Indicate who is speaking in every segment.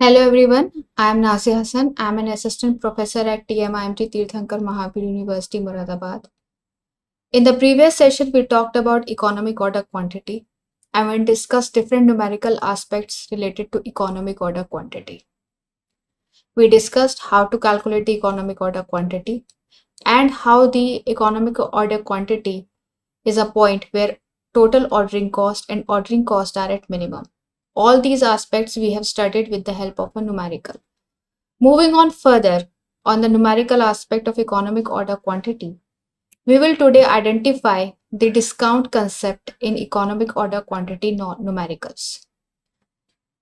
Speaker 1: Hello everyone, I am Nasi Hassan. I am an assistant professor at TMIMT Tirthankar Mahavir University, Moradabad. In the previous session, we talked about economic order quantity and we discussed different numerical aspects related to economic order quantity. We discussed how to calculate the economic order quantity and how the economic order quantity is a point where total ordering cost and ordering cost are at minimum. All these aspects we have studied with the help of a numerical. Moving on further on the numerical aspect of economic order quantity, we will today identify the discount concept in economic order quantity numericals.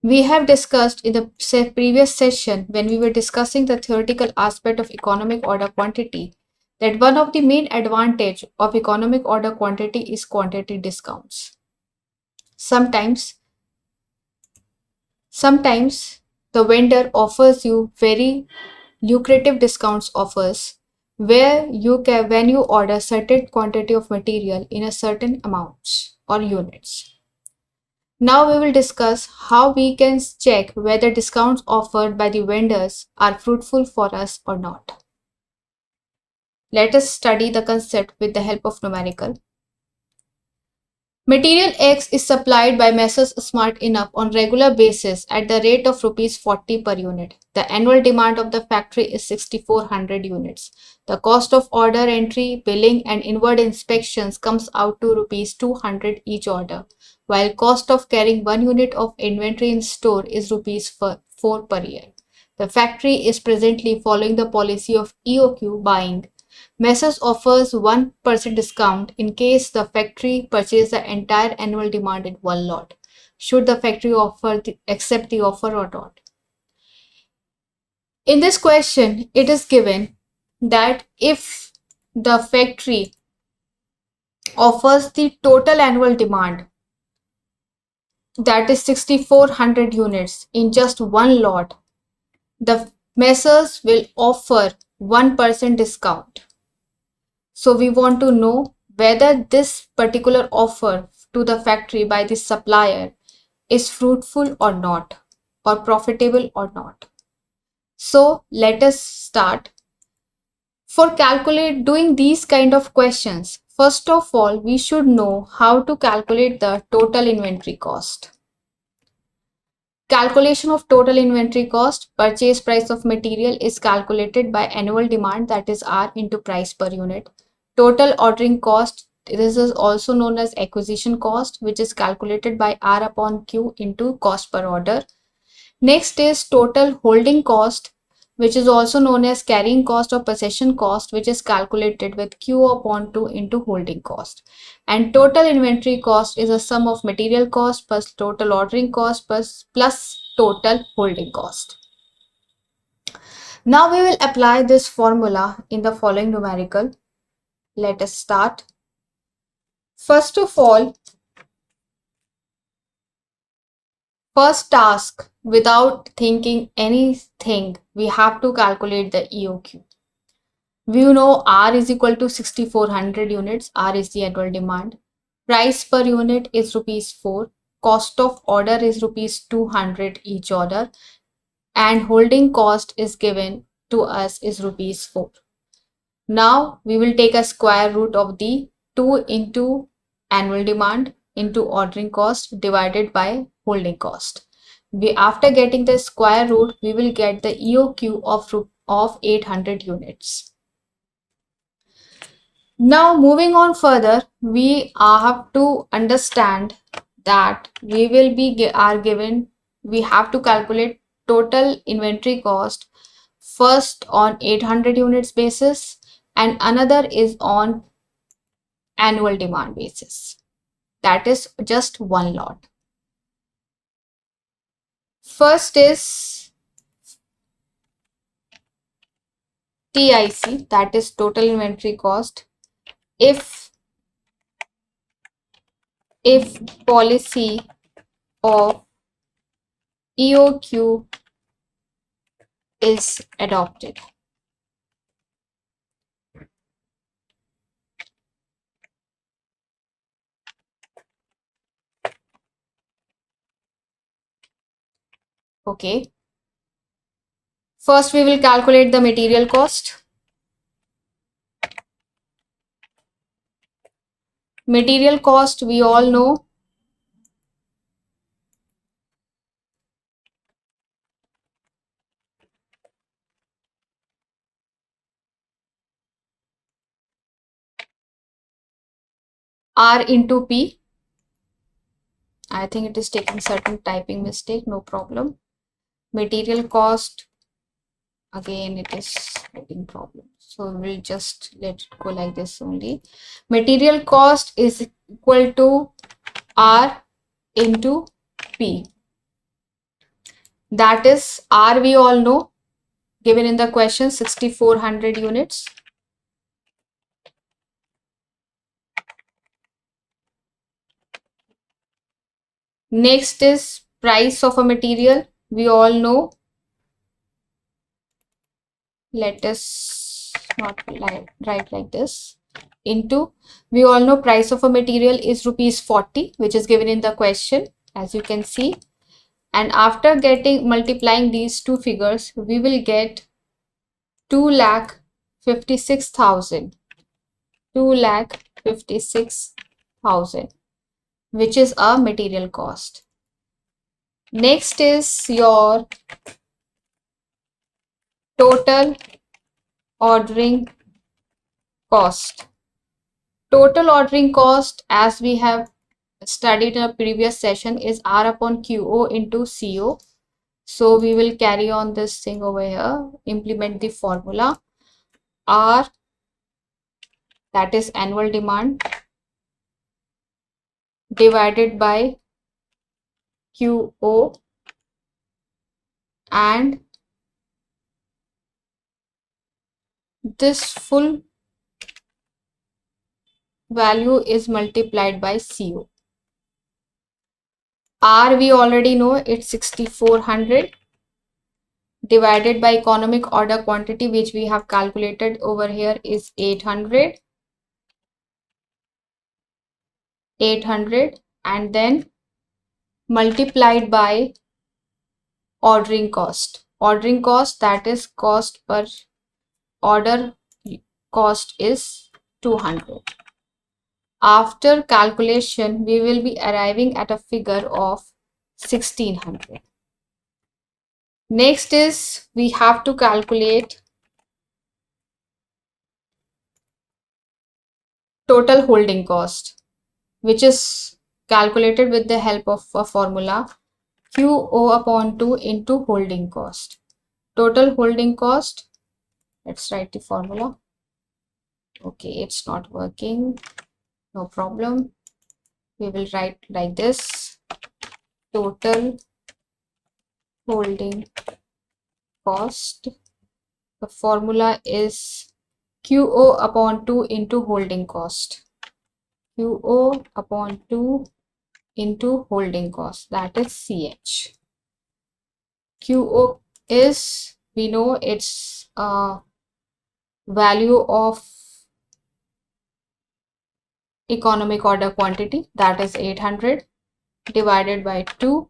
Speaker 1: We have discussed in the previous session when we were discussing the theoretical aspect of economic order quantity that one of the main advantage of economic order quantity is quantity discounts. Sometimes Sometimes the vendor offers you very lucrative discounts offers where you can when you order certain quantity of material in a certain amounts or units. Now we will discuss how we can check whether discounts offered by the vendors are fruitful for us or not. Let us study the concept with the help of numerical. Material X is supplied by Messrs Smart Enough on regular basis at the rate of rupees 40 per unit. The annual demand of the factory is 6400 units. The cost of order entry, billing and inward inspections comes out to rupees 200 each order, while cost of carrying 1 unit of inventory in store is rupees 4 per year. The factory is presently following the policy of EOQ buying. Messrs offers 1% discount in case the factory purchases the entire annual demand in one lot. Should the factory accept the offer or not? In this question, it is given that if the factory offers the total annual demand, that is 6400 units in just one lot, the Messrs will offer 1% discount. So we want to know whether this particular offer to the factory by the supplier is fruitful or not, or profitable or not. So let us start. For doing these kind of questions, first of all, we should know how to calculate the total inventory cost. Calculation of total inventory cost, purchase price of material is calculated by annual demand, that is R into price per unit. Total ordering cost, this is also known as acquisition cost, which is calculated by R upon Q into cost per order. Next is total holding cost, which is also known as carrying cost or possession cost, which is calculated with Q upon 2 into holding cost. And total inventory cost is a sum of material cost plus total ordering cost plus total holding cost. Now we will apply this formula in the following numerical. Let us start. First of all, first task, without thinking anything, we have to calculate the EOQ. We know R is equal to 6400 units. R is the annual demand. Price per unit is rupees 4. Cost of order is rupees 200 each order. And holding cost is given to us is rupees 4. Now we will take a square root of the 2 into annual demand into ordering cost divided by holding cost. After getting the square root, we will get the EOQ of 800 units. Now moving on further, we have to understand that we have to calculate total inventory cost first on 800 units basis and another is on annual demand basis. That is just one lot. First is TIC, that is total inventory cost. If policy of EOQ is adopted. Okay. First, we will calculate the material cost. Material cost, we all know, R into P. I think it is taking certain typing mistake, no problem. Material cost, again it is getting problem. So we'll just let it go like this only. Material cost is equal to R into P. That is R, we all know, given in the question, 6400 units. Next is price of a material. We all know. Let us not write like this. Into, we all know price of a material is ₹40, which is given in the question, as you can see. And after multiplying these two figures, we will get 2,56,000. 2,56,000, which is a material cost. Next is your total ordering cost. Total ordering cost, as we have studied in a previous session, is R upon QO into CO. So we will carry on this thing over here, implement the formula. R, that is annual demand, divided by QO, and this full value is multiplied by CO. R, we already know, it's 6400, divided by economic order quantity, which we have calculated over here, is 800, and then multiplied by ordering cost. Ordering cost, that is cost per order, cost is 200. After calculation, we will be arriving at a figure of 1600. Next is, we have to calculate total holding cost, which is calculated with the help of a formula, QO upon 2 into holding cost. Total holding cost, let's write the formula. Okay, it's not working, no problem. We will write like this: total holding cost. The formula is QO upon 2 into holding cost. QO upon 2 into holding cost, that is CH. QO is, we know, it's a value of economic order quantity, that is 800, divided by 2,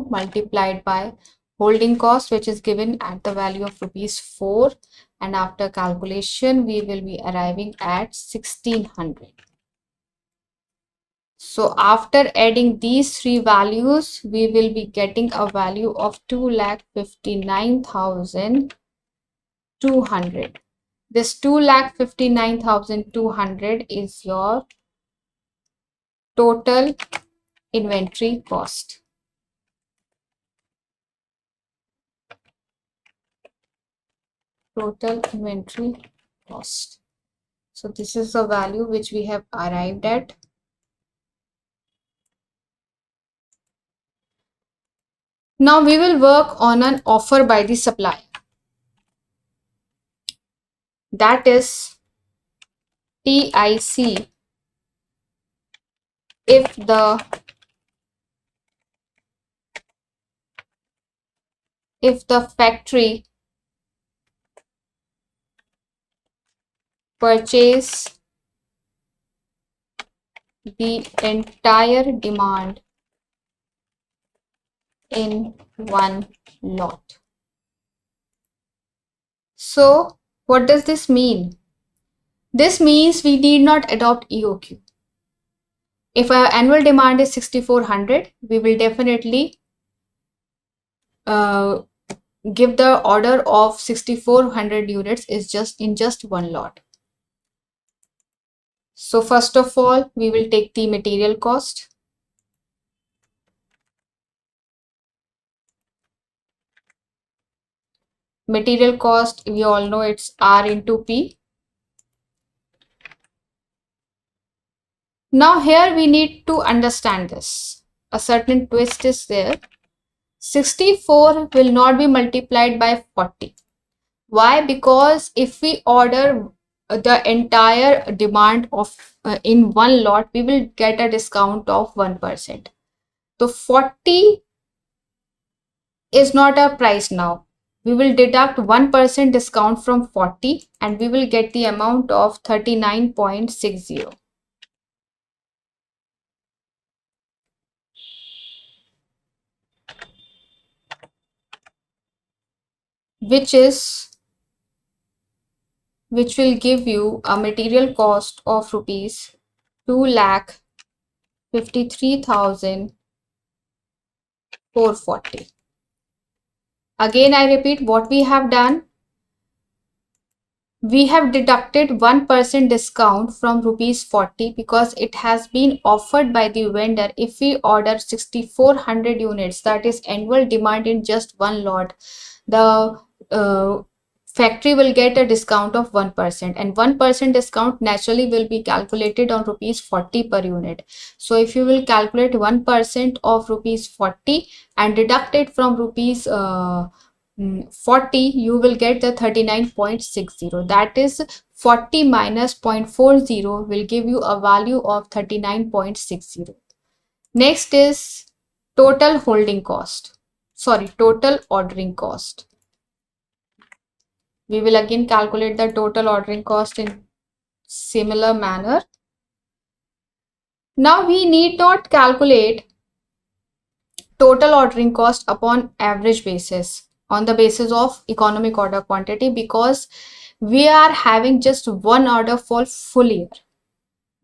Speaker 1: multiplied by holding cost, which is given at the value of ₹4, and after calculation we will be arriving at 1600. So after adding these three values, we will be getting a value of 2,59,200. This 2,59,200 is your total inventory cost. Total inventory cost. So this is the value which we have arrived at. Now we will work on an offer by the supplier. That is TIC if the factory purchase the entire demand in one lot. So what does this mean? This means we need not adopt EOQ. If our annual demand is 6400, we will definitely uh, give the order of 6400 units is just one lot. So first of all, we will take the material cost. Material cost, we all know it's R into P. Now here we need to understand this. A certain twist is there. 64 will not be multiplied by 40. Why? Because if we order the entire demand of in one lot, we will get a discount of 1%. So 40 is not a price now. We will deduct 1% discount from 40 and we will get the amount of 39.60. Which will give you a material cost of rupees 2,53,440. Again, I repeat what we have done. We have deducted 1% discount from rupees 40 because it has been offered by the vendor. If we order 6400 units, that is annual demand in just one lot, the factory will get a discount of 1%, and 1% discount naturally will be calculated on rupees 40 per unit. So if you will calculate 1% of rupees 40 and deduct it from rupees 40, you will get the 39.60. That is 40 minus 0.40 will give you a value of 39.60. Next is total holding cost. Sorry, total ordering cost. We will again calculate the total ordering cost in similar manner. Now we need not calculate total ordering cost upon average basis on the basis of economic order quantity, because we are having just one order for full year,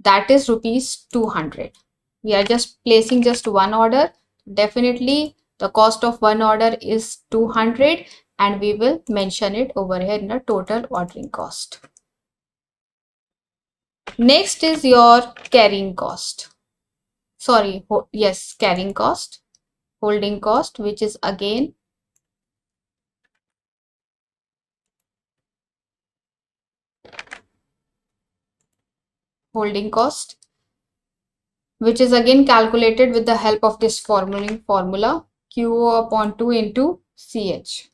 Speaker 1: that is rupees 200. We are just placing just one order. Definitely the cost of one order is 200 and we will mention it over here in the total ordering cost. Next is your carrying cost. Sorry, yes, carrying cost, holding cost, which is again holding cost, which is again calculated with the help of this formula QO upon 2 into CH.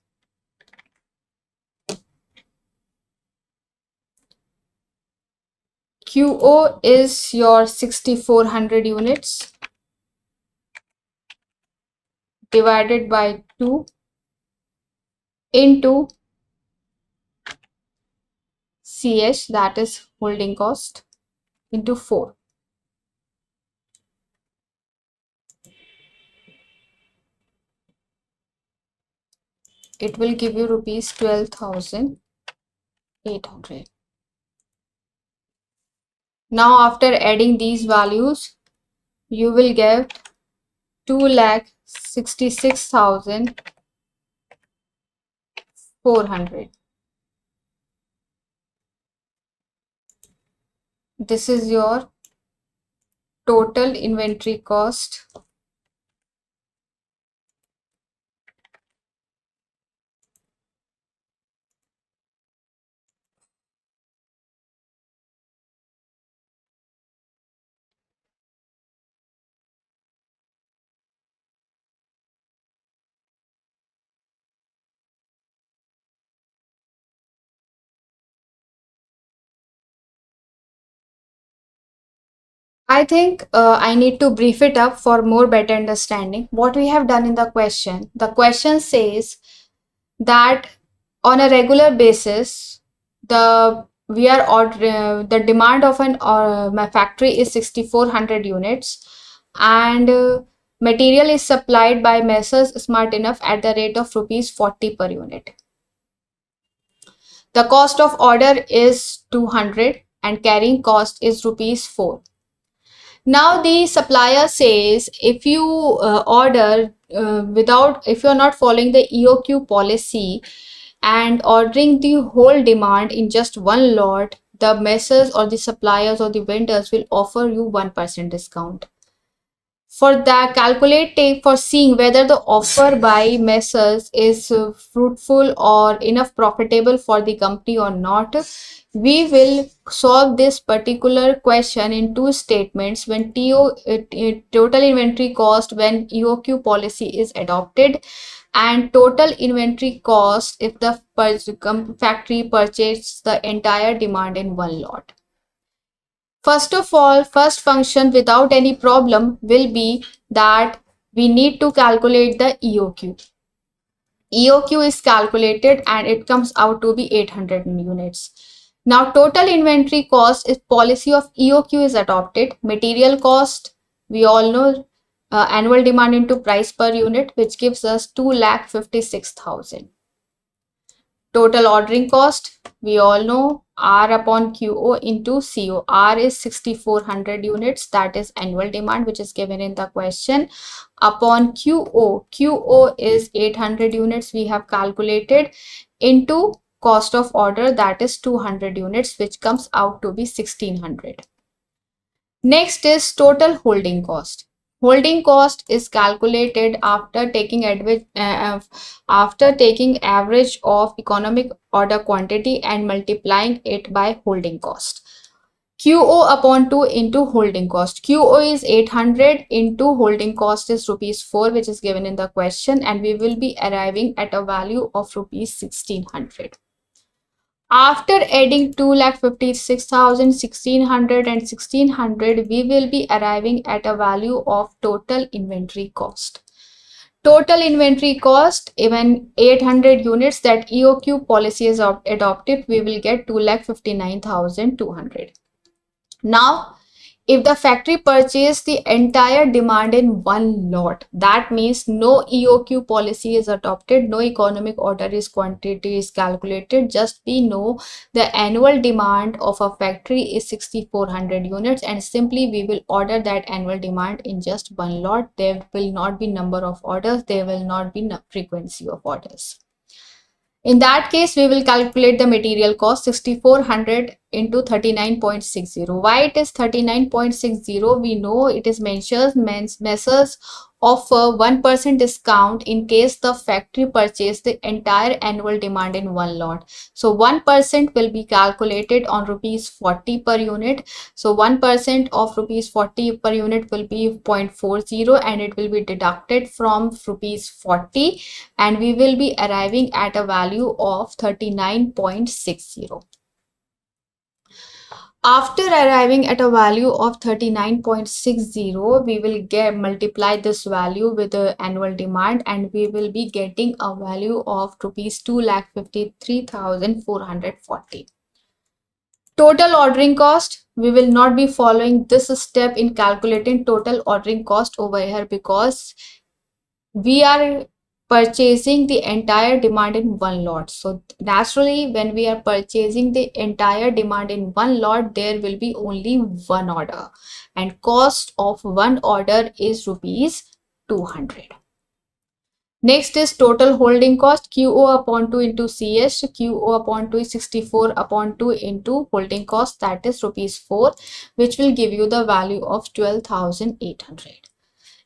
Speaker 1: QO is your 6400 units divided by 2 into CH, that is holding cost, into 4. It will give you rupees 12,800. Now after adding these values, you will get 2,66,400. This is your total inventory cost. I think I need to brief it up for more better understanding. What we have done in the question says that on a regular basis, the demand of an factory is 6400 units, and Material is supplied by Messrs Smart Enough at the rate of rupees 40 per unit. The cost of order is 200 and carrying cost is rupees 4. Now the supplier says if you order if you're not following the EOQ policy and ordering the whole demand in just one lot, the messers or the suppliers or the vendors will offer you 1% discount. For that, calculate for seeing whether the offer by messers is fruitful or enough profitable for the company or not. We will solve this particular question in two statements: when total inventory cost when EOQ policy is adopted, and total inventory cost if the factory purchases the entire demand in one lot. First of all, first function without any problem will be that we need to calculate the EOQ. EOQ is calculated and it comes out to be 800 units. Now total inventory cost if policy of EOQ is adopted. Material cost, we all know annual demand into price per unit, which gives us 2,56,000. Total ordering cost, we all know R upon QO into CO. R is 6,400 units, that is annual demand, which is given in the question, upon QO. QO is 800 units we have calculated, into cost of order, that is 200 units, which comes out to be 1,600. Next is total holding cost. Holding cost is calculated after taking average of economic order quantity and multiplying it by holding cost. QO upon 2 into holding cost. QO is 800 into holding cost is rupees 4, which is given in the question, and we will be arriving at a value of rupees 1,600. After adding 2,56,000, 1,600 and 1,600, we will be arriving at a value of total inventory cost. Total inventory cost, even 800 units that EOQ policy is adopted, we will get 2,59,200. Now, if the factory purchased the entire demand in one lot, that means no EOQ policy is adopted, no economic order quantity is calculated, just we know the annual demand of a factory is 6,400 units, and simply we will order that annual demand in just one lot. There will not be number of orders, there will not be frequency of orders. In that case, we will calculate the material cost 6,400 into 39.60. Why it is 39.60? We know it is Messrs offer 1% discount in case the factory purchased the entire annual demand in one lot. So 1% will be calculated on rupees 40 per unit. So 1% of rupees 40 per unit will be 0.40 and it will be deducted from rupees 40 and we will be arriving at a value of 39.60. After arriving at a value of 39.60, we will multiply this value with the annual demand and we will be getting a value of rupees 2,53,440. Total ordering cost, we will not be following this step in calculating total ordering cost over here because we are purchasing the entire demand in one lot. So naturally, when we are purchasing the entire demand in one lot, there will be only one order and cost of one order is rupees 200. Next is total holding cost, QO upon 2 into CS. QO upon 2 is 64 upon 2 into holding cost, that is rupees 4, which will give you the value of 12,800.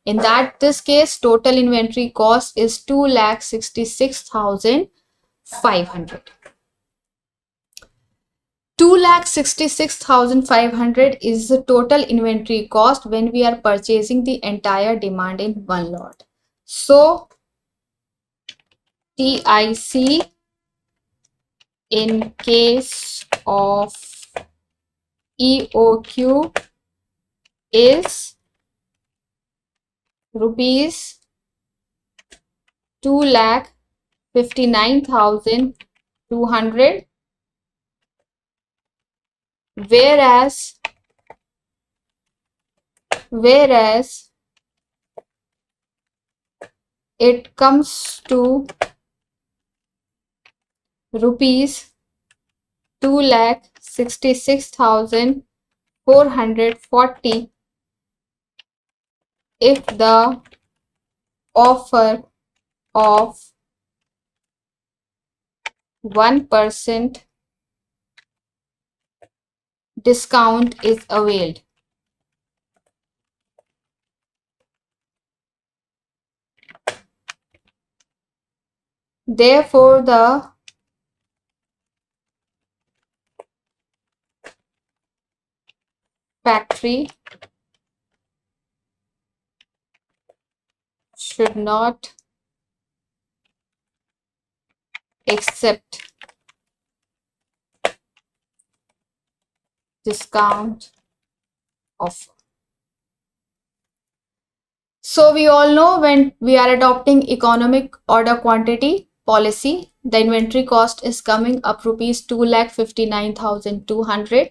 Speaker 1: In this case, total inventory cost is 2,66,500. 2,66,500 is the total inventory cost when we are purchasing the entire demand in one lot. So, TIC in case of EOQ is rupees 2,59,200, whereas it comes to rupees 2,66,440 if the offer of 1% discount is availed. Therefore, the factory should not accept discount offer. So we all know when we are adopting economic order quantity policy, the inventory cost is coming up rupees 2,59,200.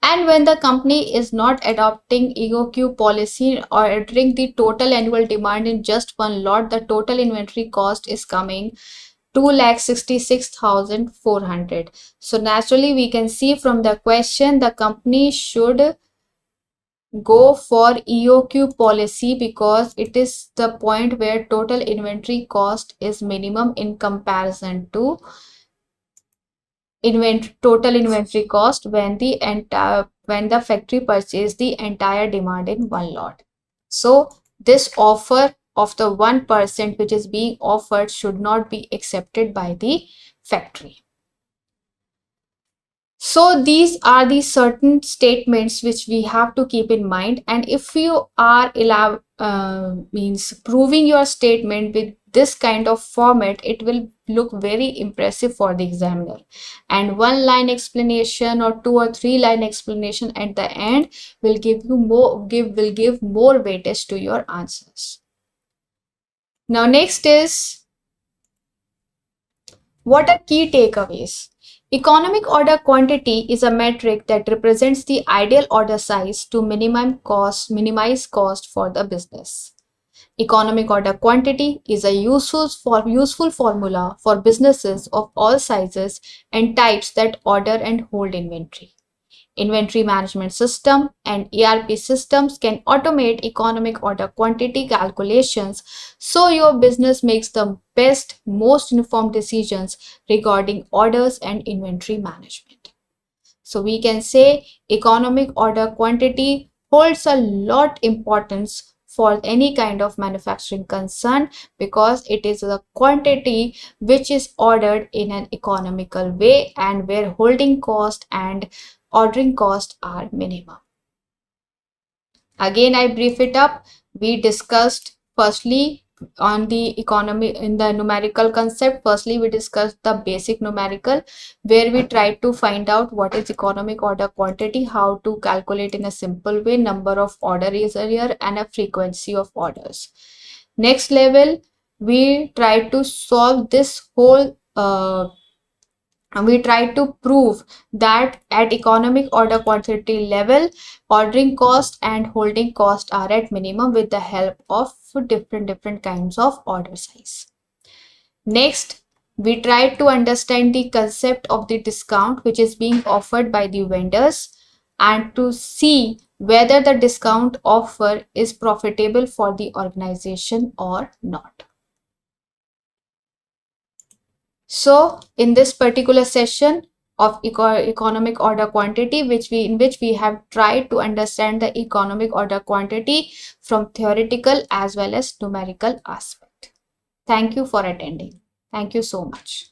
Speaker 1: And when the company is not adopting EOQ policy or ordering the total annual demand in just one lot, the total inventory cost is coming 2,66,400. So naturally we can see from the question the company should go for EOQ policy because it is the point where total inventory cost is minimum in comparison to total inventory cost when the factory purchased the entire demand in one lot. So this offer of the 1% which is being offered should not be accepted by the factory. So these are the certain statements which we have to keep in mind, and if you are proving your statement with this kind of format, it will look very impressive for the examiner, and one line explanation or 2 or 3 line explanation at the end will give more weightage to your answers. Now next is, what are key takeaways? Economic order quantity is a metric that represents the ideal order size to minimize cost for the business. Economic order quantity is a useful formula for businesses of all sizes and types that order and hold inventory. Inventory management system and ERP systems can automate economic order quantity calculations so your business makes the best, most informed decisions regarding orders and inventory management. So we can say economic order quantity holds a lot importance for any kind of manufacturing concern because it is a quantity which is ordered in an economical way and where holding cost and ordering cost are minimum. Again, I brief it up. We discussed firstly on the economy in the numerical concept. Firstly, we discussed the basic numerical where we tried to find out what is economic order quantity, how to calculate in a simple way number of orders a year and a frequency of orders. Next level, we tried to solve this whole we try to prove that at economic order quantity level, ordering cost and holding cost are at minimum with the help of different kinds of order size. Next, we try to understand the concept of the discount which is being offered by the vendors and to see whether the discount offer is profitable for the organization or not. So in this particular session of economic order quantity, in which we have tried to understand the economic order quantity from theoretical as well as numerical aspect. Thank you for attending. Thank you so much.